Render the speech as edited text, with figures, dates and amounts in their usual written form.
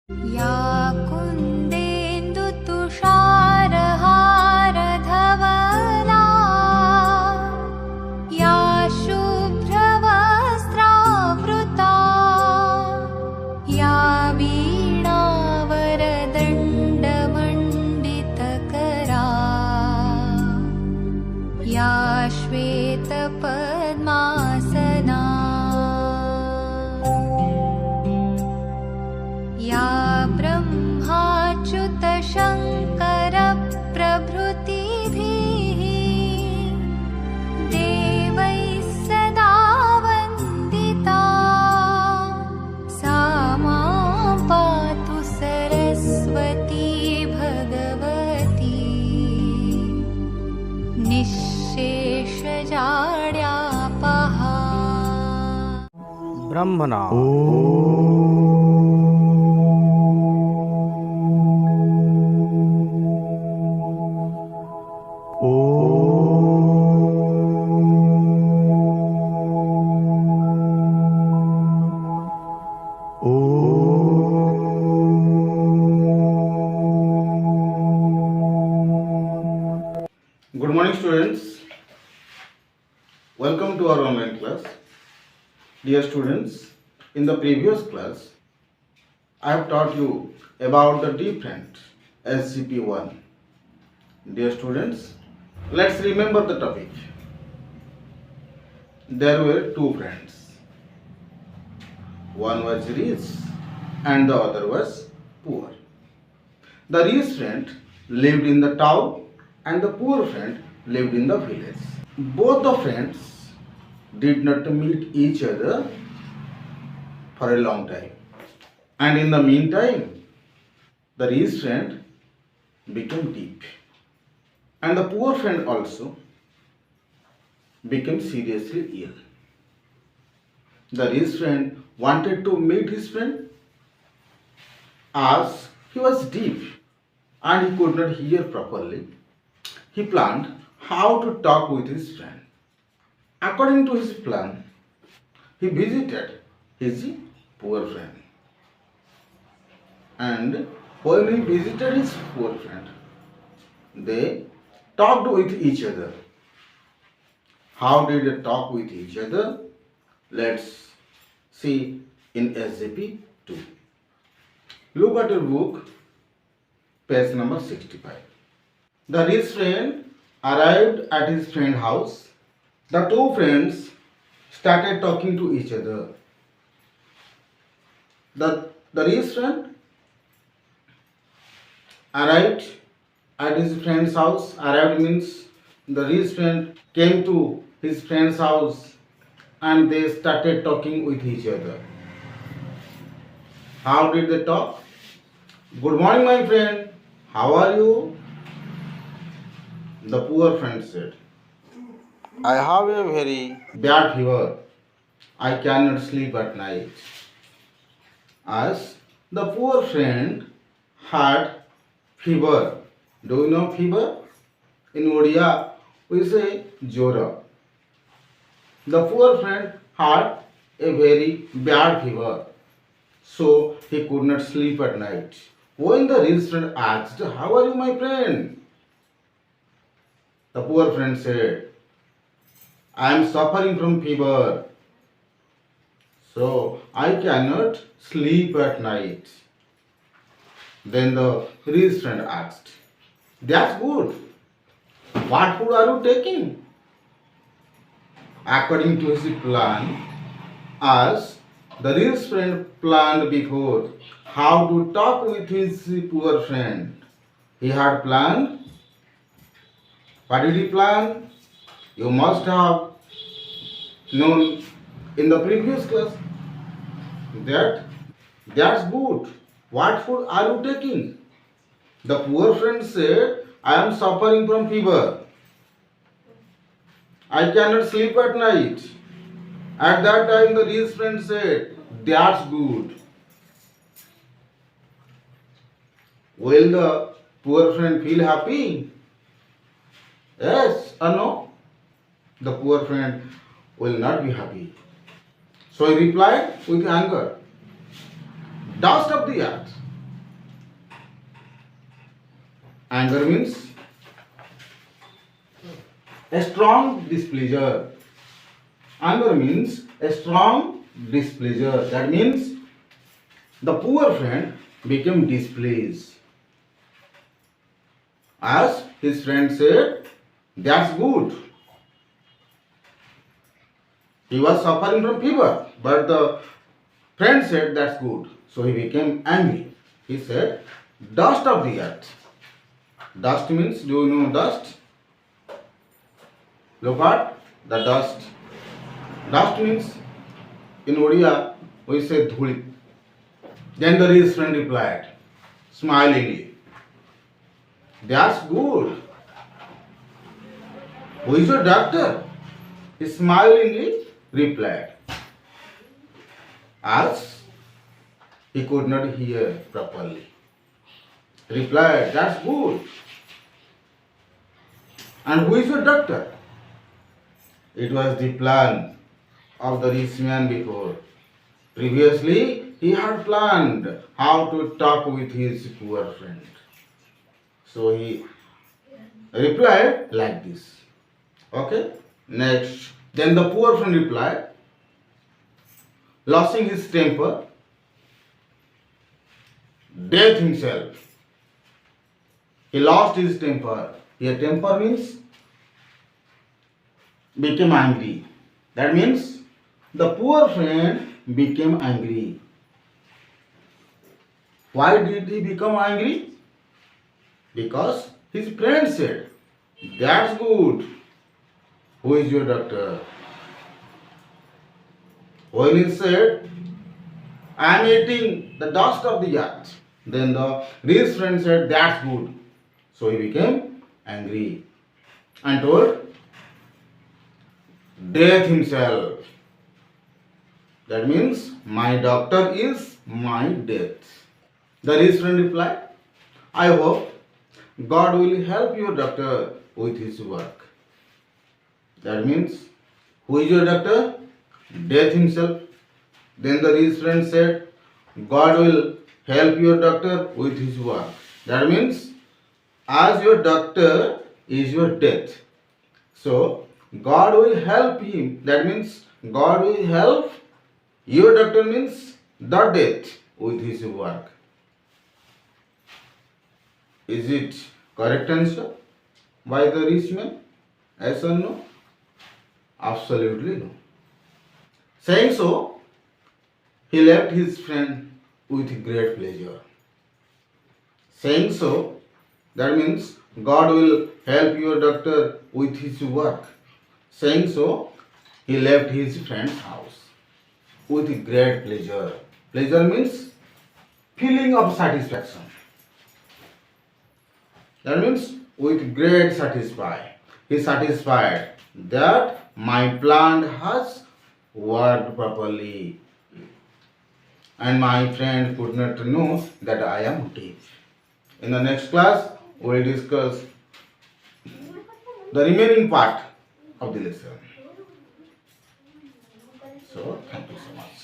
या कुन्देन्दुतुषारहारधवला या शुभ्रवस्त्रावृता या वीणावरदण्डमण्डितकरा या श्वेतपद्मासना या ब्रह्माच्युतशङ्करप्रभृतिभिः देवैः सदा वन्दिता सा मां पातु सरस्वती भगवती निःशेषजाड्यापहा ब्रह्मणा Good morning, students. Welcome to our online class. Dear students, in the previous class, I have taught you about the different SGP-1. Dear students, let's remember the topic. There were two friends. One was rich and the other was poor. The rich friend lived in the town and the poor friend lived in the village. Both the friends did not meet each other for a long time. And in the meantime, the rich friend became deep. And the poor friend also became seriously ill. The rich friend wanted to meet his friend as he was deaf and he could not hear properly. He planned how to talk with his friend. According to his plan, he visited his poor friend. And when he visited his poor friend, they talked with each other. How did they talk with each other? Let's see in SGP-2. Look at your book, page number 65. The rich friend arrived at his friend's house. The two friends started talking to each other. The rich friend arrived at his friend's house. Arrived means the rich friend came to his friend's house and they started talking with each other. How did they talk? Good morning, my friend. How are you? The poor friend said, I have a very bad fever. I cannot sleep at night. As the poor friend had fever. Do you know fever? In Odia, we say jora. The poor friend had a very bad fever, so he could not sleep at night. When the rich friend asked, how are you, my friend? The poor friend said, I am suffering from fever, so I cannot sleep at night. Then the rich friend asked, that's good. What food are you taking? According to his plan, as the rich friend planned before how to talk with his poor friend, he had planned. What did he plan? You must have known in the previous class that that's good. What food are you taking? The poor friend said, I am suffering from fever. I cannot sleep at night. At that time the rich friend said, that's good. Will the poor friend feel happy? Yes or no? The poor friend will not be happy. So he replied with anger, dust of the earth, Anger means a strong displeasure. Anger means a strong displeasure. That means the poor friend became displeased. As his friend said, that's good. He was suffering from fever, but the friend said that's good. So he became angry. He said, dust of the earth. Dust means, do you know dust? Look at the dust. Dust means, in Odia, we say dhuli. Then the rich friend replied, smilingly, that's good. Who is your doctor? He smilingly replied, as he could not hear properly. Replied, that's good. And who is your doctor? It was the plan of the rich man before. Previously, he had planned how to talk with his poor friend. So he replied like this. Okay? Next. Then the poor friend replied, losing his temper, death himself. He lost his temper. Here temper means became angry. That means the poor friend became angry. Why did he become angry? Because his friend said, that's good. Who is your doctor? When he said, I am eating the dust of the earth. Then the rich friend said, that's good. So he became angry and told, death himself. That means, my doctor is my death. The rich friend replied, I hope God will help your doctor with his work. That means, who is your doctor? Death himself. Then the rich friend said, God will help your doctor with his work. That means, as your doctor is your death. So, God will help him. That means, God will help your doctor means the death with his work. Is it correct answer by the rich man? Yes or no? Absolutely no. Saying so, he left his friend with great pleasure. Saying so, that means God will help your doctor with his work. Saying so, he left his friend's house with great pleasure. Pleasure means feeling of satisfaction. That means with great satisfaction. He satisfied that my plan has worked properly and my friend could not know that I am thief. In the next class, we will discuss the remaining part of the lesson. So, thank you so much.